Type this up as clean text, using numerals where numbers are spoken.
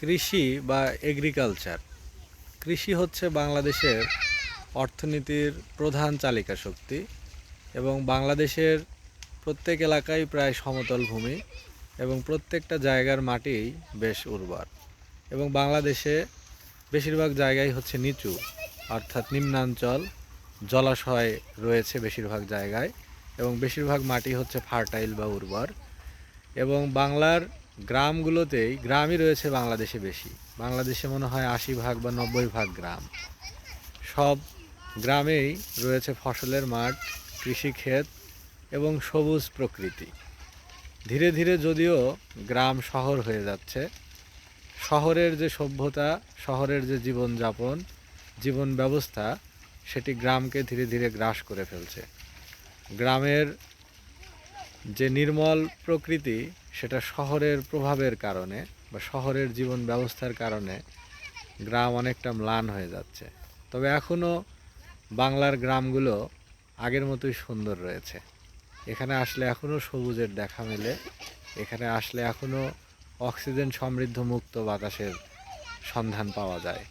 কৃষি বা এগ্রিকালচার, কৃষি হচ্ছে বাংলাদেশের অর্থনীতির প্রধান চালিকা শক্তি এবং বাংলাদেশের প্রত্যেক এলাকায় প্রায় সমতল ভূমি এবং প্রত্যেকটা জায়গার মাটিই বেশ উর্বর এবং বাংলাদেশে বেশিরভাগ জায়গায় হচ্ছে নিচু, অর্থাৎ নিম্নাঞ্চল, জলাশয় রয়েছে বেশিরভাগ জায়গায় এবং বেশিরভাগ মাটি হচ্ছে ফার্টাইল বা উর্বর। এবং বাংলার গ্রামই রয়েছে বাংলাদেশে বেশি। বাংলাদেশে মনে হয় 80 ভাগ বা 90 ভাগ গ্রাম। সব গ্রামেই রয়েছে ফসলের মাঠ, কৃষিক্ষেত এবং সবুজ প্রকৃতি। ধীরে ধীরে যদিও গ্রাম শহর হয়ে যাচ্ছে, শহরের যে সভ্যতা, শহরের যে জীবনযাপন, জীবন ব্যবস্থা, সেটি গ্রামকে ধীরে ধীরে গ্রাস করে ফেলছে। গ্রামের যে নির্মল প্রকৃতি, সেটা শহরের প্রভাবের কারণে বা শহরের জীবন ব্যবস্থার কারণে গ্রাম অনেকটা ম্লান হয়ে যাচ্ছে। তবে এখনও বাংলার গ্রামগুলো আগের মতোই সুন্দর রয়েছে। এখানে আসলে এখনও সবুজের দেখা মেলে, এখানে আসলে এখনও অক্সিজেন সমৃদ্ধ মুক্ত বাতাসের সন্ধান পাওয়া যায়।